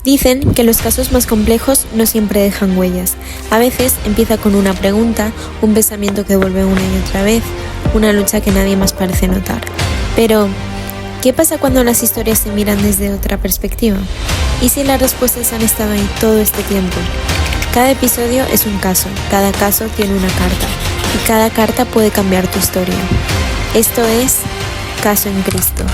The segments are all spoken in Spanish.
Dicen que los casos más complejos no siempre dejan huellas. A veces empieza con una pregunta, un pensamiento que vuelve una y otra vez, una lucha que nadie más parece notar. Pero, ¿qué pasa cuando las historias se miran desde otra perspectiva? ¿Y si las respuestas han estado ahí todo este tiempo? Cada episodio es un caso, cada caso tiene una carta, y cada carta puede cambiar tu historia. Esto es Caso en Cristo.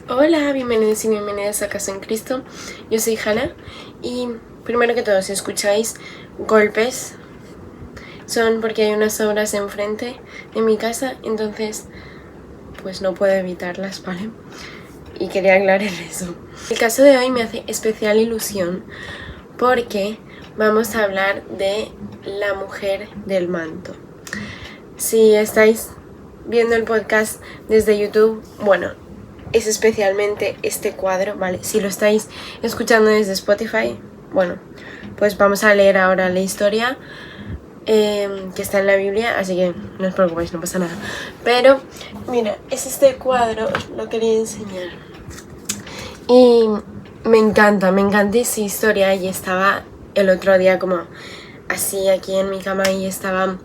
Hola, bienvenidos y bienvenidas a Caso en Cristo. Yo soy Hannah y primero que todo, si escucháis golpes, son porque hay unas obras enfrente de mi casa, entonces pues no puedo evitarlas, ¿vale? Y quería aclarar eso. El caso de hoy me hace especial ilusión porque vamos a hablar de la mujer del manto. Si estáis viendo el podcast desde YouTube, bueno, es especialmente este cuadro, ¿vale? Si lo estáis escuchando desde Spotify, bueno, pues vamos a leer ahora la historia que está en la Biblia, así que no os preocupéis, no pasa nada. Pero, mira, es este cuadro, os lo quería enseñar. Y me encanta esa historia. Y estaba el otro día como así aquí en mi cama y estaba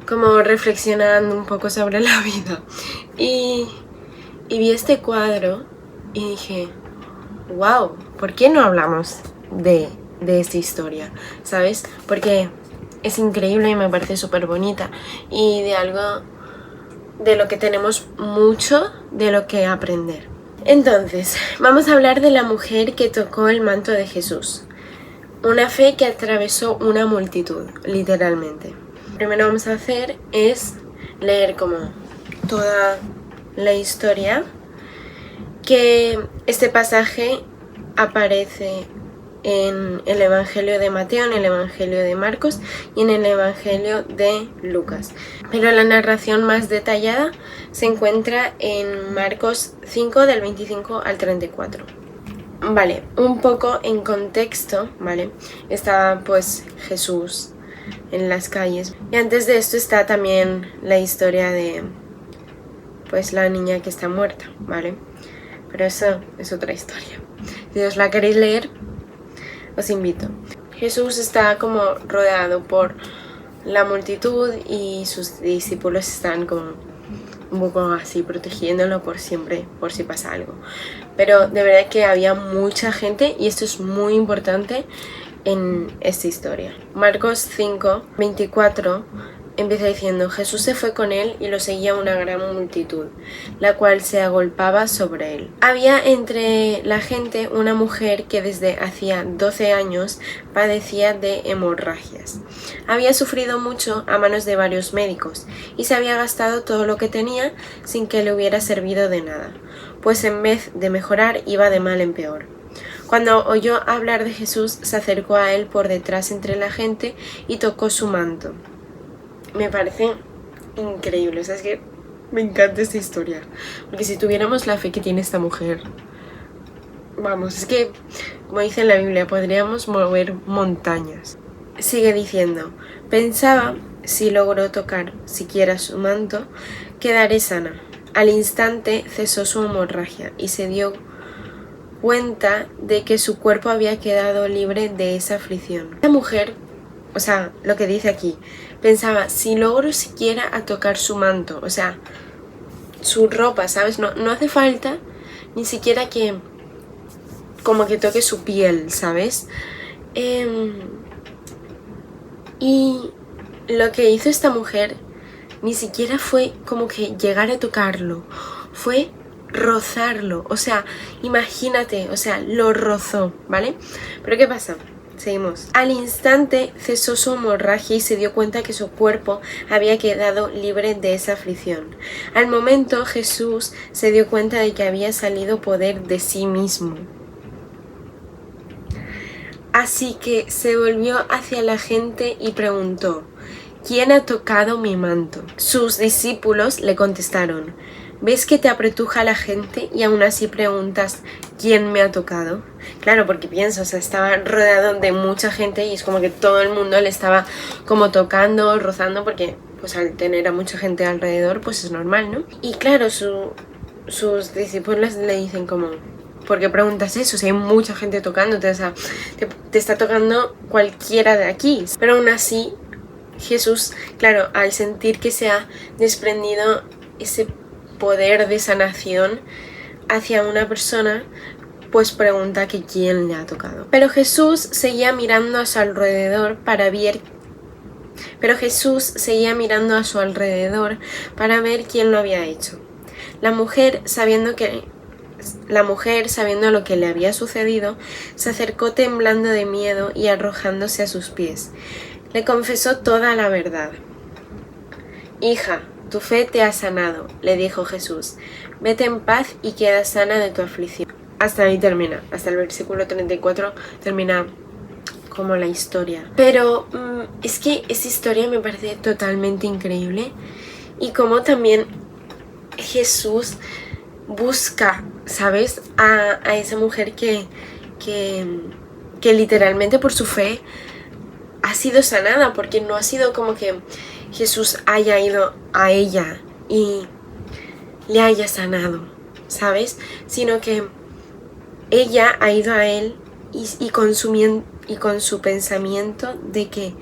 como reflexionando un poco sobre la vida. Y vi este cuadro y dije, wow, ¿por qué no hablamos de esta historia? ¿Sabes? Porque es increíble y me parece súper bonita y de algo de lo que tenemos mucho de lo que aprender. Entonces, vamos a hablar de la mujer que tocó el manto de Jesús. Una fe que atravesó una multitud, literalmente. Lo primero que vamos a hacer es leer como toda la historia, que este pasaje aparece en el Evangelio de Mateo, en el Evangelio de Marcos y en el Evangelio de Lucas. Pero la narración más detallada se encuentra en Marcos 5 del 25 al 34. Vale, un poco en contexto, ¿vale? Está pues Jesús en las calles. Y antes de esto está también la historia de pues la niña que está muerta, ¿vale? Pero eso es otra historia. Si os la queréis leer, os invito. Jesús está como rodeado por la multitud y sus discípulos están como un poco así protegiéndolo por siempre, por si pasa algo. Pero de verdad que había mucha gente y esto es muy importante en esta historia. Marcos 5, 24 empieza diciendo: Jesús se fue con él y lo seguía una gran multitud, la cual se agolpaba sobre él. Había entre la gente una mujer que desde hacía 12 años padecía de hemorragias. Había sufrido mucho a manos de varios médicos y se había gastado todo lo que tenía sin que le hubiera servido de nada, pues en vez de mejorar iba de mal en peor. Cuando oyó hablar de Jesús, se acercó a él por detrás entre la gente y tocó su manto. Me parece increíble, o sea, es que me encanta esta historia, porque si tuviéramos la fe que tiene esta mujer, vamos, es que, como dice en la Biblia, podríamos mover montañas. Sigue diciendo: pensaba, si logro tocar siquiera su manto, quedaré sana. Al instante cesó su hemorragia y se dio cuenta de que su cuerpo había quedado libre de esa aflicción. La mujer, o sea, lo que dice aquí, pensaba, si logro siquiera a tocar su manto, o sea, su ropa, ¿sabes? No hace falta ni siquiera que como que toque su piel, ¿sabes? Y lo que hizo esta mujer ni siquiera fue como que llegar a tocarlo, fue rozarlo, o sea, imagínate, o sea, lo rozó, ¿vale? Pero ¿qué pasa? Seguimos. Al instante cesó su hemorragia y se dio cuenta que su cuerpo había quedado libre de esa aflicción. Al momento Jesús se dio cuenta de que había salido poder de sí mismo. Así que se volvió hacia la gente y preguntó: ¿quién ha tocado mi manto? Sus discípulos le contestaron: ¿ves que te apretuja la gente y aún así preguntas quién me ha tocado? Claro, porque pienso, o sea, estaba rodeado de mucha gente y es como que todo el mundo le estaba como tocando, rozando, porque pues al tener a mucha gente alrededor pues es normal, ¿no? Y claro, sus discípulos le dicen como: ¿por qué preguntas eso? Si hay mucha gente tocándote, o sea, te está tocando cualquiera de aquí. Pero aún así, Jesús, claro, al sentir que se ha desprendido ese poder de sanación hacia una persona, pues pregunta que quién le ha tocado. Pero Jesús seguía mirando a su alrededor para ver quién lo había hecho. La mujer, sabiendo lo que le había sucedido, se acercó temblando de miedo y arrojándose a sus pies. Le confesó toda la verdad. «Hija, tu fe te ha sanado», le dijo Jesús. «Vete en paz y queda sana de tu aflicción». Hasta ahí termina, hasta el versículo 34 termina como la historia. Pero es que esa historia me parece totalmente increíble, y como también Jesús busca, ¿sabes?, a esa mujer que literalmente por su fe ha sido sanada, porque no ha sido como que Jesús haya ido a ella y le haya sanado, ¿sabes?, sino que ella ha ido a él y con su pensamiento de que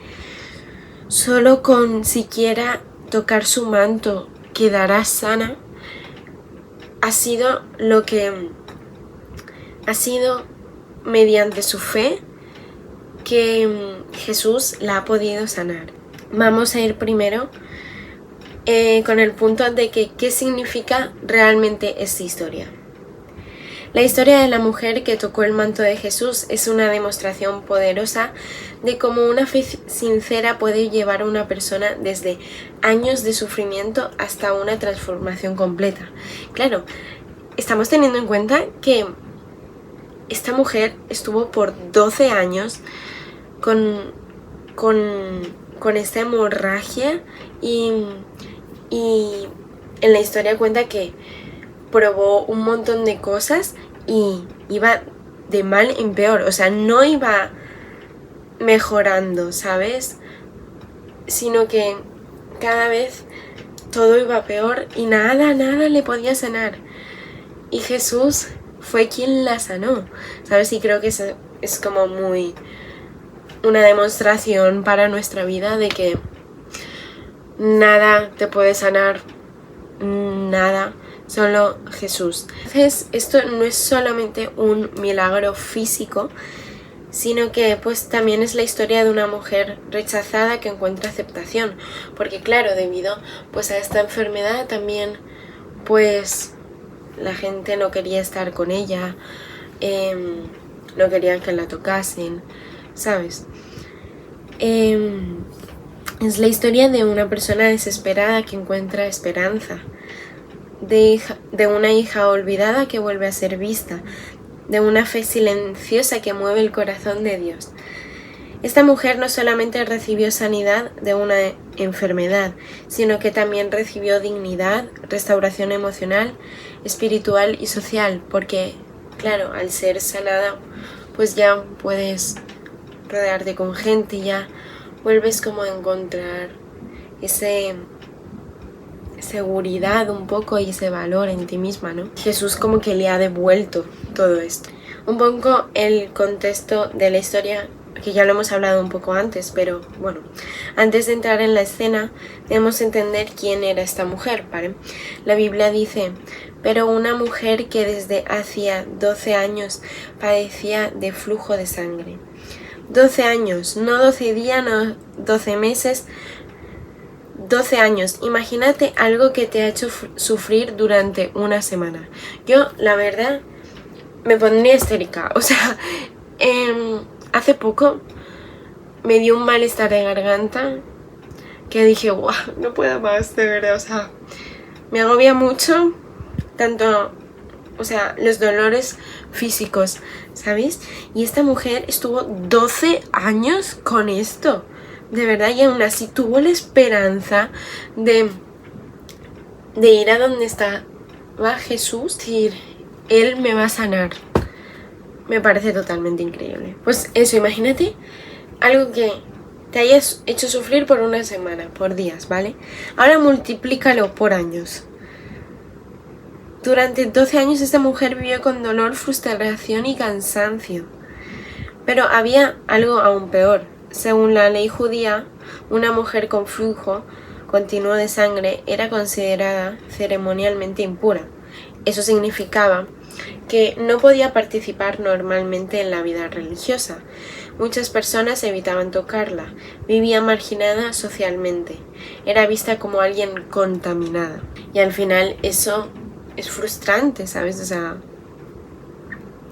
solo con siquiera tocar su manto quedará sana, ha sido mediante su fe que Jesús la ha podido sanar. Vamos a ir primero con el punto de que qué significa realmente esta historia. La historia de la mujer que tocó el manto de Jesús es una demostración poderosa de cómo una fe sincera puede llevar a una persona desde años de sufrimiento hasta una transformación completa. Claro, estamos teniendo en cuenta que esta mujer estuvo por 12 años con esta hemorragia y en la historia cuenta que probó un montón de cosas y iba de mal en peor, o sea, no iba mejorando, ¿sabes?, sino que cada vez todo iba peor y nada le podía sanar, y Jesús fue quien la sanó, ¿sabes? Y creo que eso es como muy una demostración para nuestra vida de que nada te puede sanar, nada, solo Jesús. Entonces, esto no es solamente un milagro físico, sino que pues también es la historia de una mujer rechazada que encuentra aceptación, porque claro, debido pues a esta enfermedad también pues la gente no quería estar con ella, no querían que la tocasen, ¿sabes? Es la historia de una persona desesperada que encuentra esperanza, de una hija olvidada que vuelve a ser vista, de una fe silenciosa que mueve el corazón de Dios. Esta mujer no solamente recibió sanidad de una enfermedad, sino que también recibió dignidad, restauración emocional, espiritual y social, porque, claro, al ser sanada, pues ya puedes rodearte con gente, ya vuelves como a encontrar ese seguridad un poco y ese valor en ti misma, ¿no? Jesús como que le ha devuelto todo esto. Un poco el contexto de la historia, que ya lo hemos hablado un poco antes, pero bueno, antes de entrar en la escena debemos entender quién era esta mujer, ¿vale? La Biblia dice: pero una mujer que desde hacía 12 años padecía de flujo de sangre. 12 años, no 12 días, no 12 meses, 12 años. Imagínate algo que te ha hecho sufrir durante una semana. Yo, la verdad, me pondría histérica. O sea, hace poco me dio un malestar de garganta que dije, guau, no puedo más, de verdad. O sea, me agobia mucho, tanto, o sea, los dolores físicos, ¿sabéis? Y esta mujer estuvo 12 años con esto. De verdad, y aún así tuvo la esperanza de ir a donde estaba Jesús, decir, Él me va a sanar. Me parece totalmente increíble. Pues eso, imagínate algo que te hayas hecho sufrir por una semana, por días, ¿vale? Ahora multiplícalo por años. Durante 12 años esta mujer vivió con dolor, frustración y cansancio. Pero había algo aún peor. Según la ley judía, una mujer con flujo continuo de sangre era considerada ceremonialmente impura. Eso significaba que no podía participar normalmente en la vida religiosa. Muchas personas evitaban tocarla, vivía marginada socialmente, era vista como alguien contaminada. Y al final eso es frustrante, ¿sabes? O sea,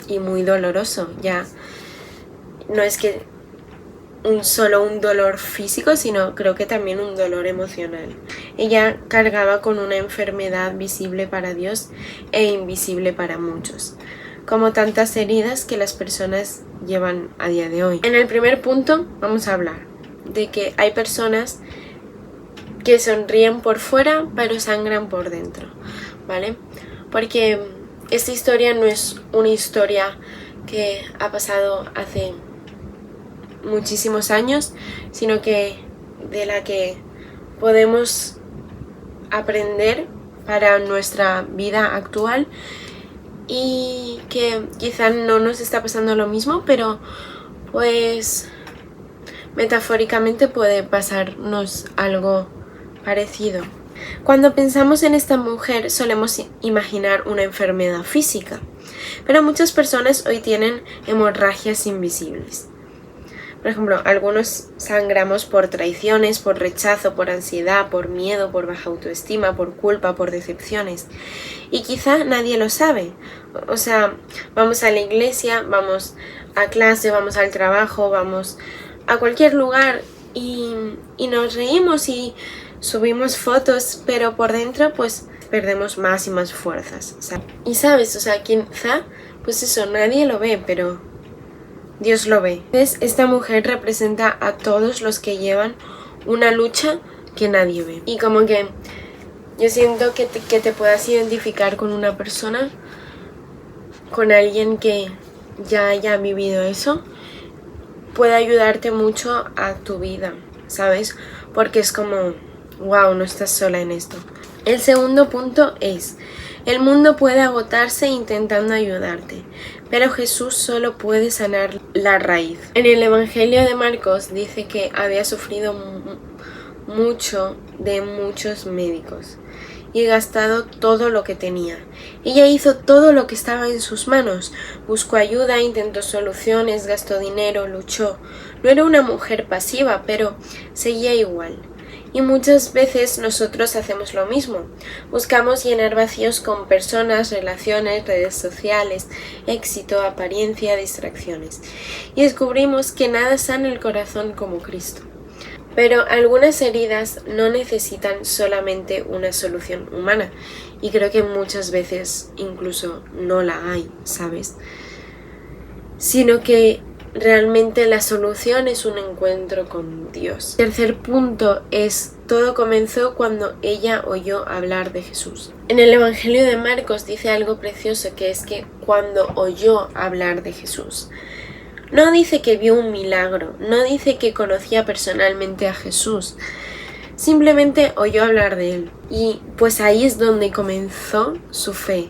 y muy doloroso. Ya no es que solo un dolor físico, sino creo que también un dolor emocional. Ella cargaba con una enfermedad visible para Dios e invisible para muchos, como tantas heridas que las personas llevan a día de hoy. En el primer punto vamos a hablar de que hay personas que sonríen por fuera pero sangran por dentro, ¿vale? Porque esta historia no es una historia que ha pasado hace muchísimos años, sino que de la que podemos aprender para nuestra vida actual, y que quizá no nos está pasando lo mismo, pero pues metafóricamente puede pasarnos algo parecido. Cuando pensamos en esta mujer solemos imaginar una enfermedad física, pero muchas personas hoy tienen hemorragias invisibles. Por ejemplo, algunos sangramos por traiciones, por rechazo, por ansiedad, por miedo, por baja autoestima, por culpa, por decepciones. Y quizá nadie lo sabe. O sea, vamos a la iglesia, vamos a clase, vamos al trabajo, vamos a cualquier lugar y nos reímos y subimos fotos, pero por dentro pues perdemos más y más fuerzas, ¿sabes? Y sabes, o sea, quizá pues eso nadie lo ve, pero Dios lo ve. Entonces, esta mujer representa a todos los que llevan una lucha que nadie ve. Y como que yo siento que te puedas identificar con una persona, con alguien que ya haya vivido eso, puede ayudarte mucho a tu vida, ¿sabes? Porque es como, wow, no estás sola en esto. El segundo punto es: el mundo puede agotarse intentando ayudarte, pero Jesús solo puede sanar la raíz. En el Evangelio de Marcos dice que había sufrido mucho de muchos médicos y gastado todo lo que tenía. Ella hizo todo lo que estaba en sus manos, buscó ayuda, intentó soluciones, gastó dinero, luchó. No era una mujer pasiva, pero seguía igual. Y muchas veces nosotros hacemos lo mismo. Buscamos llenar vacíos con personas, relaciones, redes sociales, éxito, apariencia, distracciones. Y descubrimos que nada sana el corazón como Cristo. Pero algunas heridas no necesitan solamente una solución humana. Y creo que muchas veces incluso no la hay, ¿sabes? Sino que realmente la solución es un encuentro con Dios. Tercer punto es: todo comenzó cuando ella oyó hablar de Jesús. En el Evangelio de Marcos dice algo precioso, que es que cuando oyó hablar de Jesús, no dice que vio un milagro, no dice que conocía personalmente a Jesús, simplemente oyó hablar de él. Y pues ahí es donde comenzó su fe.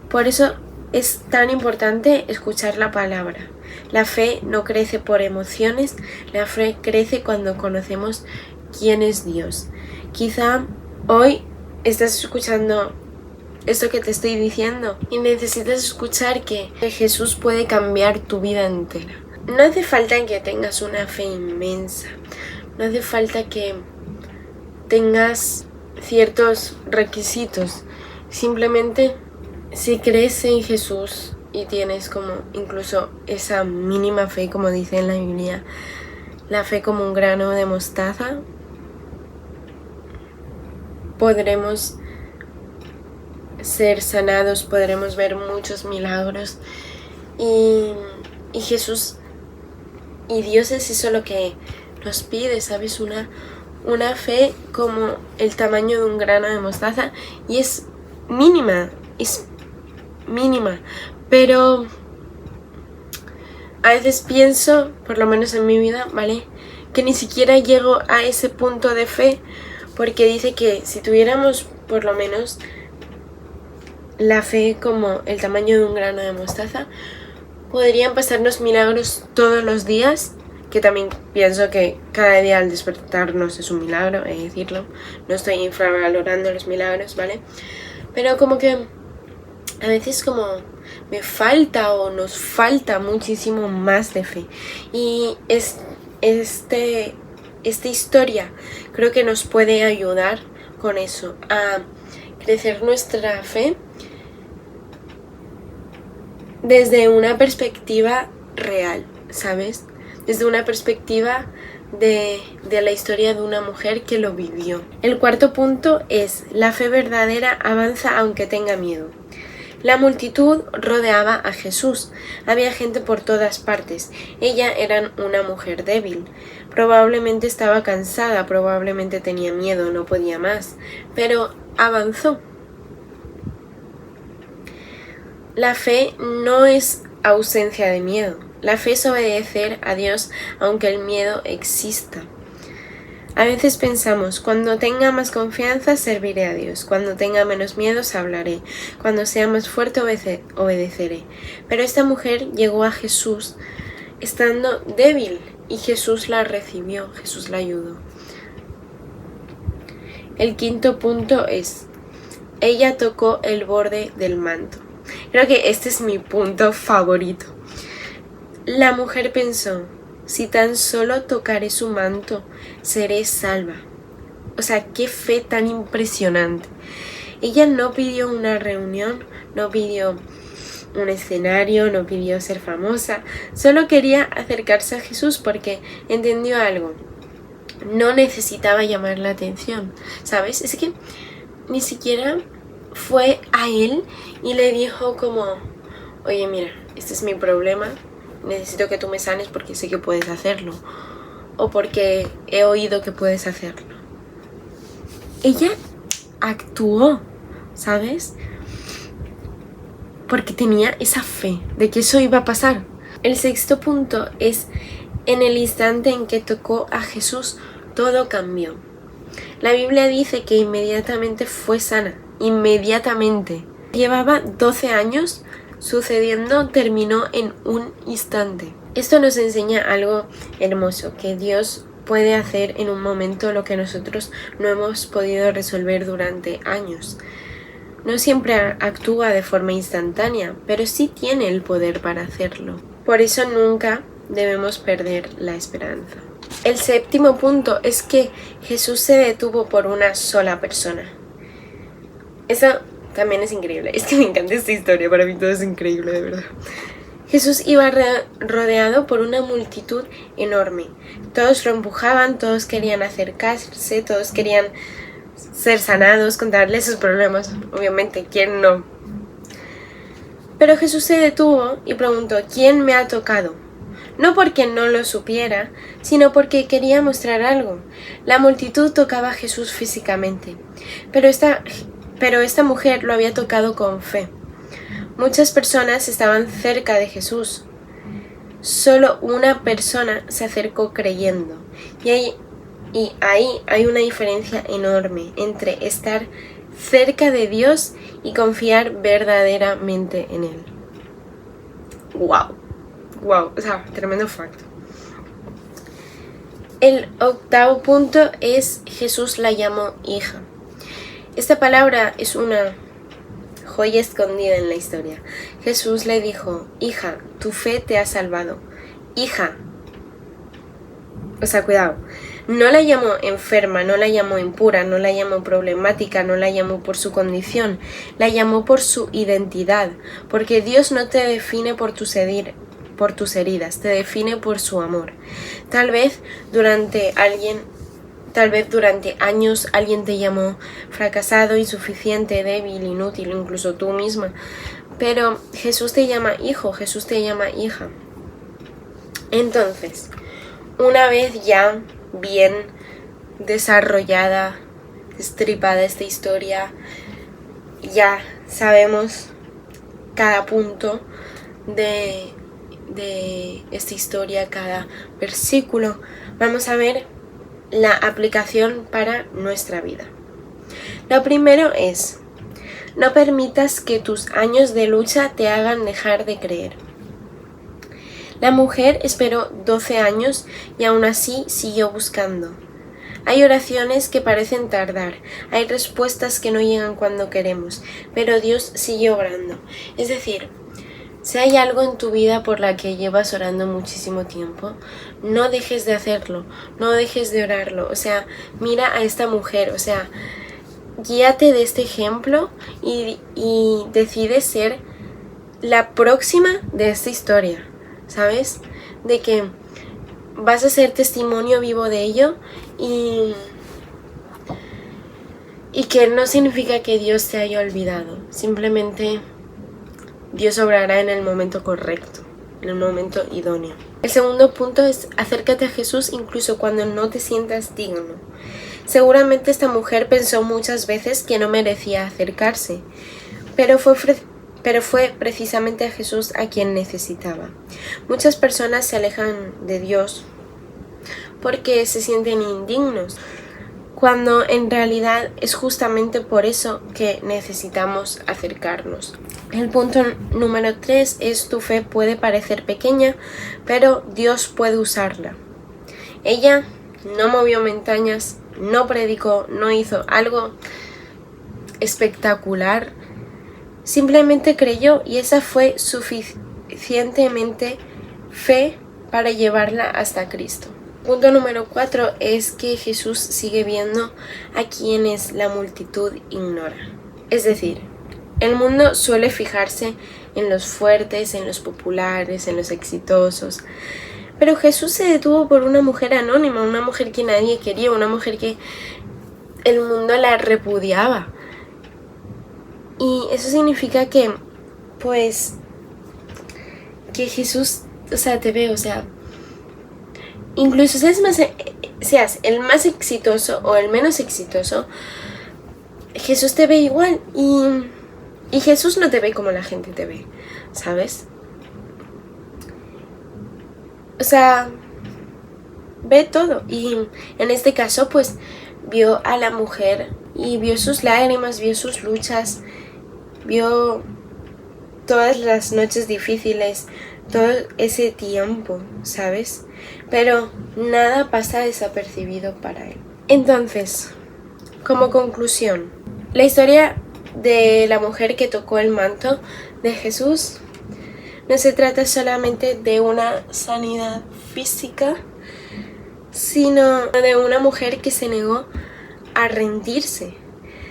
Por eso es tan importante escuchar la palabra. La fe no crece por emociones, la fe crece cuando conocemos quién es Dios. Quizá hoy estás escuchando esto que te estoy diciendo y necesitas escuchar que Jesús puede cambiar tu vida entera. No hace falta que tengas una fe inmensa, no hace falta que tengas ciertos requisitos. Simplemente si crees en Jesús y tienes como incluso esa mínima fe, como dice en la Biblia, la fe como un grano de mostaza, podremos ser sanados, podremos ver muchos milagros. Y Jesús y Dios es eso lo que nos pide, ¿sabes? Una fe como el tamaño de un grano de mostaza, y es mínima, pero a veces pienso, por lo menos en mi vida, ¿vale?, que ni siquiera llego a ese punto de fe, porque dice que si tuviéramos por lo menos la fe como el tamaño de un grano de mostaza, podrían pasarnos milagros todos los días, que también pienso que cada día al despertarnos es un milagro, decirlo. No estoy infravalorando los milagros, ¿vale? Pero como que a veces como me falta o nos falta muchísimo más de fe. Y esta historia creo que nos puede ayudar con eso, a crecer nuestra fe desde una perspectiva real, ¿sabes? Desde una perspectiva de la historia de una mujer que lo vivió. El cuarto punto es: la fe verdadera avanza aunque tenga miedo. La multitud rodeaba a Jesús. Había gente por todas partes. Ella era una mujer débil. Probablemente estaba cansada, probablemente tenía miedo, no podía más, pero avanzó. La fe no es ausencia de miedo. La fe es obedecer a Dios aunque el miedo exista. A veces pensamos: cuando tenga más confianza serviré a Dios, cuando tenga menos miedos hablaré, cuando sea más fuerte obedeceré. Pero esta mujer llegó a Jesús estando débil y Jesús la recibió, Jesús la ayudó. El quinto punto es: ella tocó el borde del manto. Creo que este es mi punto favorito. La mujer pensó: si tan solo tocaré su manto, seré salva. O sea, qué fe tan impresionante. Ella no pidió una reunión, no pidió un escenario, no pidió ser famosa, solo quería acercarse a Jesús porque entendió algo. No necesitaba llamar la atención, ¿sabes? Es que ni siquiera fue a él y le dijo como: oye, mira, este es mi problema, necesito que tú me sanes porque sé que puedes hacerlo, o porque he oído que puedes hacerlo. Ella actuó, ¿sabes? Porque tenía esa fe de que eso iba a pasar. El sexto punto es: en el instante en que tocó a Jesús, todo cambió. La Biblia dice que inmediatamente fue sana, inmediatamente. Llevaba 12 años sucediendo, terminó en un instante. Esto nos enseña algo hermoso, que Dios puede hacer en un momento lo que nosotros no hemos podido resolver durante años. No siempre actúa de forma instantánea, pero sí tiene el poder para hacerlo. Por eso nunca debemos perder la esperanza. El séptimo punto es que Jesús se detuvo por una sola persona. Eso también es increíble. Es que me encanta esta historia, para mí todo es increíble, de verdad. Jesús iba rodeado por una multitud enorme. Todos lo empujaban, todos querían acercarse, todos querían ser sanados, contarle sus problemas. Obviamente, ¿quién no? Pero Jesús se detuvo y preguntó: ¿quién me ha tocado? No porque no lo supiera, sino porque quería mostrar algo. La multitud tocaba a Jesús físicamente, pero esta mujer lo había tocado con fe. Muchas personas estaban cerca de Jesús. Solo una persona se acercó creyendo. Y ahí hay una diferencia enorme entre estar cerca de Dios y confiar verdaderamente en Él. ¡Wow! ¡Wow! O sea, tremendo facto. El octavo punto es: Jesús la llamó hija. Esta palabra es una joya escondida en la historia. Jesús le dijo: hija, tu fe te ha salvado. Hija. O sea, cuidado. No la llamó enferma, no la llamó impura, no la llamó problemática, no la llamó por su condición. La llamó por su identidad. Porque Dios no te define por tus heridas, te define por su amor. Tal vez durante años alguien te llamó fracasado, insuficiente, débil, inútil, incluso tú misma. Pero Jesús te llama hijo, Jesús te llama hija. Entonces, una vez ya bien desarrollada, destripada esta historia, ya sabemos cada punto de esta historia, cada versículo, vamos a ver la aplicación para nuestra vida. Lo primero es: No permitas que tus años de lucha te hagan dejar de creer. La mujer esperó 12 años y aún así siguió buscando. Hay oraciones que parecen tardar, hay respuestas que no llegan cuando queremos, pero Dios sigue obrando. Es decir, si hay algo en tu vida por la que llevas orando muchísimo tiempo, no dejes de hacerlo, no dejes de orarlo. O sea, mira a esta mujer, o sea, guíate de este ejemplo y decide ser la próxima de esta historia, ¿sabes? De que vas a ser testimonio vivo de ello y que no significa que Dios te haya olvidado, simplemente Dios obrará en el momento correcto, en el momento idóneo. El segundo punto es acércate a Jesús incluso cuando no te sientas digno. Seguramente esta mujer pensó muchas veces que no merecía acercarse, pero fue precisamente a Jesús a quien necesitaba. Muchas personas se alejan de Dios porque se sienten indignos, cuando en realidad es justamente por eso que necesitamos acercarnos. El punto número 3 es: tu fe puede parecer pequeña, pero Dios puede usarla. Ella no movió montañas, no predicó, no hizo algo espectacular, simplemente creyó y esa fue suficientemente fe para llevarla hasta Cristo. Punto número 4 es que Jesús sigue viendo a quienes la multitud ignora. Es decir, el mundo suele fijarse en los fuertes, en los populares, en los exitosos. Pero Jesús se detuvo por una mujer anónima, una mujer que nadie quería, una mujer que el mundo la repudiaba. Y eso significa que, pues, que Jesús, o sea, te ve, o sea, incluso seas el más exitoso o el menos exitoso, Jesús te ve igual y Jesús no te ve como la gente te ve, ¿sabes? O sea, ve todo y en este caso pues vio a la mujer y vio sus lágrimas, vio sus luchas, vio todas las noches difíciles, todo ese tiempo, ¿sabes? Pero nada pasa desapercibido para él. Entonces, como conclusión, la historia de la mujer que tocó el manto de Jesús no se trata solamente de una sanidad física, sino de una mujer que se negó a rendirse.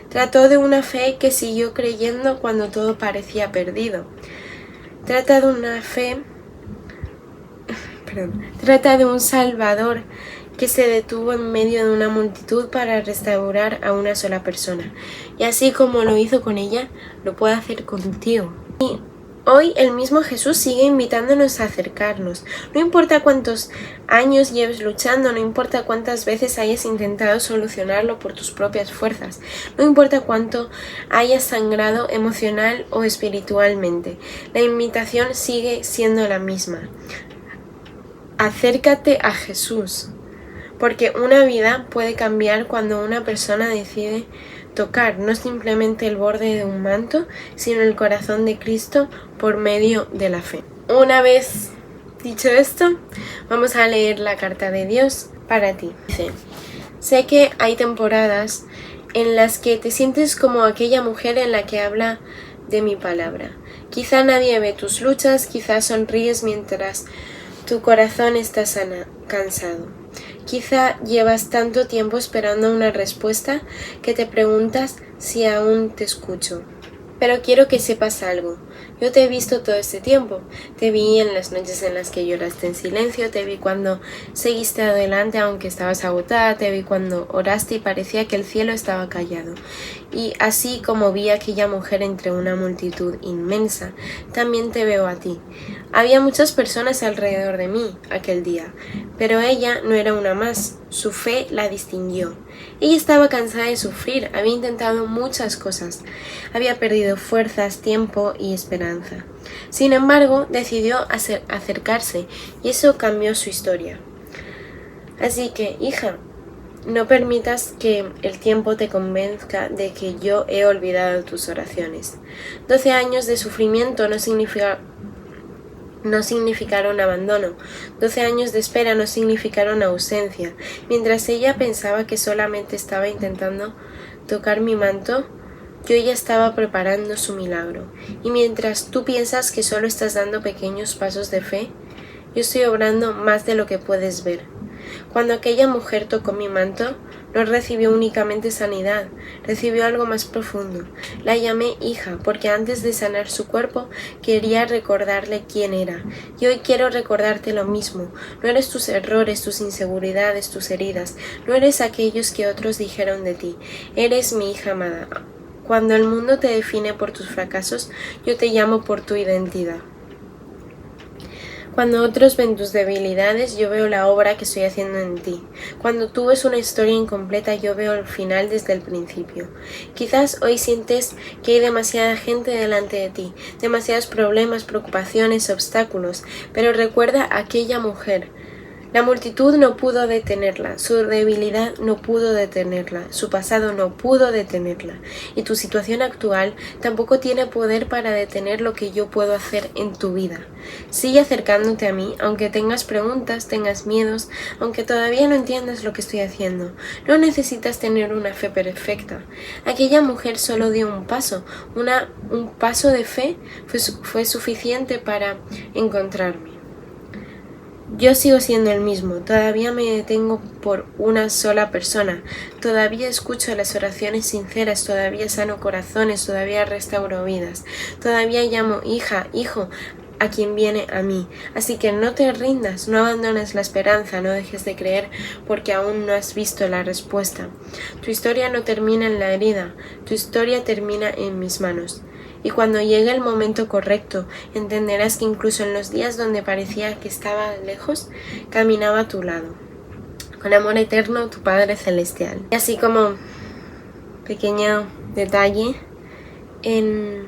Trató de una fe que siguió creyendo cuando todo parecía perdido. Trata de un Salvador que se detuvo en medio de una multitud para restaurar a una sola persona. Y así como lo hizo con ella, lo puede hacer contigo. Y hoy el mismo Jesús sigue invitándonos a acercarnos. No importa cuántos años lleves luchando, no importa cuántas veces hayas intentado solucionarlo por tus propias fuerzas, no importa cuánto hayas sangrado emocional o espiritualmente, la invitación sigue siendo la misma. Acércate a Jesús, porque una vida puede cambiar cuando una persona decide tocar no simplemente el borde de un manto, sino el corazón de Cristo por medio de la fe. Una vez dicho esto, vamos a leer la carta de Dios para ti. Dice: sé que hay temporadas en las que te sientes como aquella mujer en la que habla de mi palabra. Quizá nadie ve tus luchas, quizá sonríes mientras tu corazón está cansado. Quizá llevas tanto tiempo esperando una respuesta que te preguntas si aún te escucho. Pero quiero que sepas algo. Yo te he visto todo este tiempo. Te vi en las noches en las que lloraste en silencio, te vi cuando seguiste adelante aunque estabas agotada, te vi cuando oraste y parecía que el cielo estaba callado. Y así como vi a aquella mujer entre una multitud inmensa, también te veo a ti. Había muchas personas alrededor de mí aquel día, pero ella no era una más. Su fe la distinguió. Ella estaba cansada de sufrir, había intentado muchas cosas, había perdido fuerzas, tiempo y esperanza. Sin embargo, decidió acercarse y eso cambió su historia. Así que, hija, No permitas que el tiempo te convenzca de que yo he olvidado tus oraciones. 12 años de sufrimiento no significaron abandono. 12 años de espera no significaron ausencia. Mientras ella pensaba que solamente estaba intentando tocar mi manto, yo ya estaba preparando su milagro. Y mientras tú piensas que solo estás dando pequeños pasos de fe, yo estoy obrando más de lo que puedes ver. Cuando aquella mujer tocó mi manto, no recibió únicamente sanidad, recibió algo más profundo. La llamé hija porque antes de sanar su cuerpo quería recordarle quién era. Y hoy quiero recordarte lo mismo. No eres tus errores, tus inseguridades, tus heridas. No eres aquellos que otros dijeron de ti. Eres mi hija amada. Cuando el mundo te define por tus fracasos, yo te llamo por tu identidad. Cuando otros ven tus debilidades, yo veo la obra que estoy haciendo en ti. Cuando tú ves una historia incompleta, yo veo el final desde el principio. Quizás hoy sientes que hay demasiada gente delante de ti, demasiados problemas, preocupaciones, obstáculos, pero recuerda a aquella mujer. La multitud no pudo detenerla, su debilidad no pudo detenerla, su pasado no pudo detenerla, y tu situación actual tampoco tiene poder para detener lo que yo puedo hacer en tu vida. Sigue acercándote a mí, aunque tengas preguntas, tengas miedos, aunque todavía no entiendas lo que estoy haciendo. No necesitas tener una fe perfecta. Aquella mujer solo dio un paso, un paso de fe fue suficiente para encontrarme. Yo sigo siendo el mismo, todavía me detengo por una sola persona, todavía escucho las oraciones sinceras, todavía sano corazones, todavía restauro vidas, todavía llamo hija, hijo a quien viene a mí. Así que no te rindas, no abandones la esperanza, no dejes de creer porque aún no has visto la respuesta. Tu historia no termina en la herida, tu historia termina en mis manos. Y cuando llegue el momento correcto, entenderás que incluso en los días donde parecía que estaba lejos, caminaba a tu lado. Con amor eterno, tu Padre Celestial. Y así como pequeño detalle, en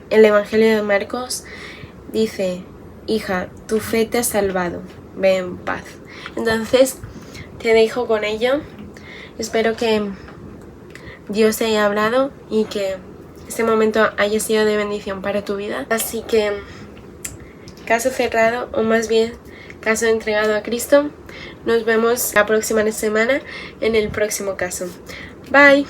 el Evangelio de Marcos dice: hija, tu fe te ha salvado, ve en paz. Entonces, te dejo con ello. Espero que Dios te haya hablado y que este momento haya sido de bendición para tu vida. Así que, caso cerrado, o más bien, caso entregado a Cristo. Nos vemos la próxima semana en el próximo caso. Bye.